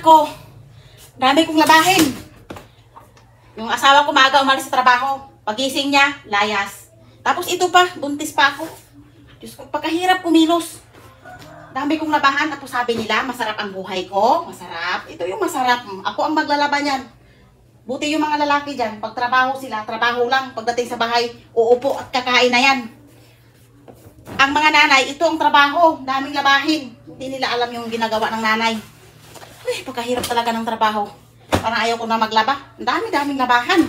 Nako, dami kong labahin. Yung asawa ko maaga umalis sa trabaho. Pagising niya, layas. Tapos ito pa, buntis pa ako. Diyos ko, pagkahirap kumilos. Dami kong labahan. Tapos sabi nila, masarap ang buhay ko. Masarap. Ito yung masarap. Ako ang maglalaba niyan. Buti yung mga lalaki dyan. Pag trabaho sila, trabaho lang. Pagdating sa bahay, uupo at kakain na yan. Ang mga nanay, ito ang trabaho. Daming labahin. Hindi nila alam yung ginagawa ng nanay. Uy, pagkahirap talaga ng trabaho. Parang ayaw ko na maglaba. Ang dami-daming labahan.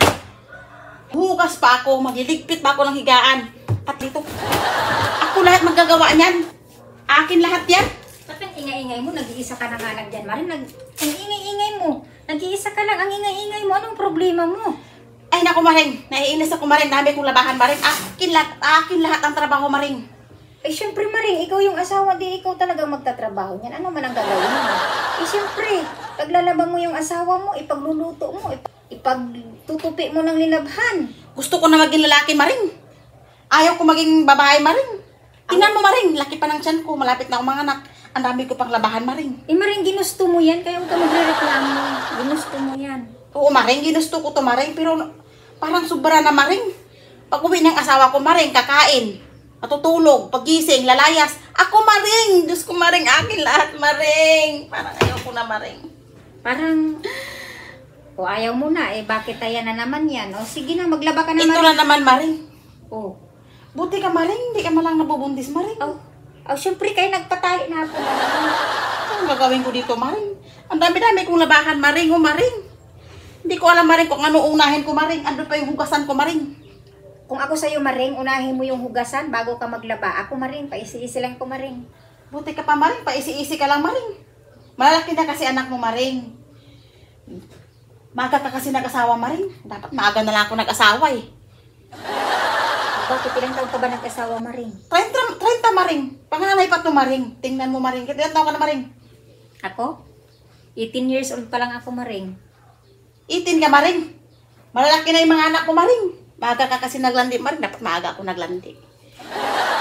Hugas pa ako. Magiligpit pa ako ng higaan. At dito, ako lahat magagawa niyan. Akin lahat yan. Ba't ang ingay-ingay mo? Nag-iisa ka na nga lang dyan, Maring. Ang ingay-ingay mo. Nag-iisa ka lang. Ang ingay-ingay mo. Anong problema mo? Ay, naku, Maring. Naiinis ako, Maring. Dami kong labahan, Maring. Akin lahat ang trabaho, Maring. Eh, syempre, Maring, ikaw yung asawa, di ikaw talagang magtatrabaho niyan. Ano man ang gagawin mo? Eh, syempre, paglalabang mo yung asawa mo, ipagluluto mo, ipagtutupi mo ng linabhan. Gusto ko na maging lalaki, Maring. Ayaw ko maging babae, Maring. Tingnan mo, Maring. Laki pa ng tiyan ko. Malapit na akong mga anak. Ang dami ko pang labahan, Maring. Eh, Maring, ginusto mo yan, kaya huwag ka magre-reklamo. Ginusto mo yan. Oo, Maring. Ginusto ko to, Maring. Pero parang sobra na, Maring. Pag uwi ng asawa ko, Maring, kakain. Matutulog, pagising, lalayas. Ako, Maring. Diyos ko, Maring. Akin lahat, Maring. Parang ayaw ko na, Maring. Parang, o ayaw mo na, eh bakit ayan na naman yan? O sige na, maglaba ka na, Ito Maring. lang naman, Maring. Oh. Buti ka, Maring. Hindi ka malang nabubundis, Maring. Oh, syempre kayo nagpatali na ako. Ano gagawin ko dito, Maring? Ang dami-dami kong labahan, Maring. O, Maring. Hindi ko alam, Maring, kung ano unahin ko, Maring. Andun pa yung hugasan ko, Maring. Kung ako sa'yo, Maring, unahin mo yung hugasan bago ka maglaba. Ako, Maring, paisi-isi lang ko, Maring. Buti ka pa, Maring. Paisi-isi ka lang, Maring. Malalaki na kasi anak mo, Maring. Maaga ka kasi nag-asawa, Maring. Dapat maaga na lang ako nag-asawa, eh. Bakit ilang taon ka ba nag-asawa, Maring? 30, Maring. Panganay pa to, Maring. Tingnan mo, Maring. Ilan taon ka na, Maring? Ako? 18 years old pa lang ako, Maring. 18 ka, Maring. Malalaki na yung mga anak mo, Maring. Maaga ka kasi naglandi, Maring. Dapat maaga ako naglandi.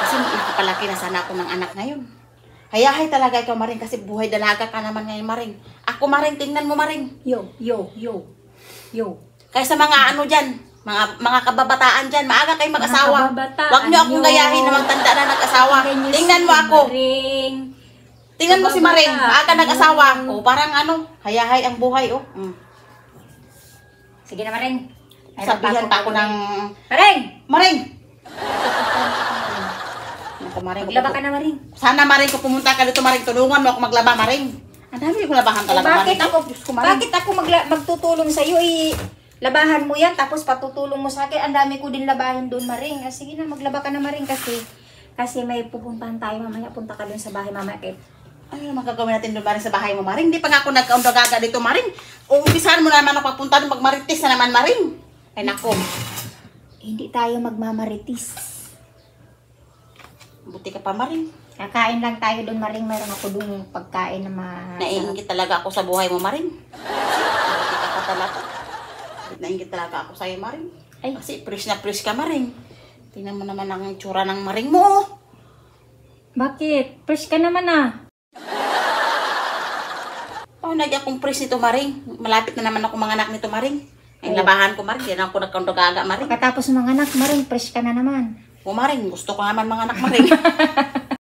Kasi nakapalaki na sana ako ng anak ngayon. Hayahay talaga ikaw, Maring. Kasi buhay dalaga ka naman ngayon, Maring. Ako, Maring. Tingnan mo, Maring. Yo. Kaya sa mga ano dyan, mga kababataan dyan, maaga kayo mag-asawa. Huwag nyo akong gayahin na magtanda na nag-asawa. Tingnan mo ako. Maring. Tingnan mo si Maring. Maaga nag-asawa. O, parang ano, hayahay ang buhay, oh. Sige na, Maring. Sabihan pa ako ng... Maring! Maring! Naku, Maring. Maglaba ka na, Maring. Sana, Maring, kung pumunta ka dito, Maring, tulungan mo ako maglaba, Maring. Ang dami kong labahan talaga, Bakit Maring. ako, Diyos ko, Maring. bakit ako magtutulong sa'yo? Labahan mo yan, tapos patutulong mo sa akin. Ang dami ko din labahin doon, Maring. Sige na, maglaba ka na, Maring, kasi may pupuntahan tayo mamaya. Punta ka doon sa bahay mamaya. Ano naman gagawin natin doon, Maring, sa bahay mo, Maring? Hindi pa nga ako nagkaundagaga dito, Maring. Umpisahan mo naman ako papunta doon, magmarites na naman, Maring. Ay, nako. Hindi tayo magmamaritis. Buti ka pa, Maring. Kakain lang tayo doon, Maring. Mayroon ako doon pagkain na Naiingit talaga ako sa buhay mo, Maring. Buti ka pa talaga. Naingit talaga ako sa'yo, Maring. Ay. Kasi fresh na fresh ka, Maring. Tingnan mo naman ang tsura ng Maring mo. Bakit? Fresh ka naman ah. Oh, nagyan akong fresh nito, Maring. Malapit na naman ako mga anak nito, Maring. Ang labahan ko, Maring. Hindi na ako nagkondagaga, Maring. Pagkatapos ng mga anak, Maring, fresh ka na naman. O, Maring, gusto ko naman mga anak, Maring.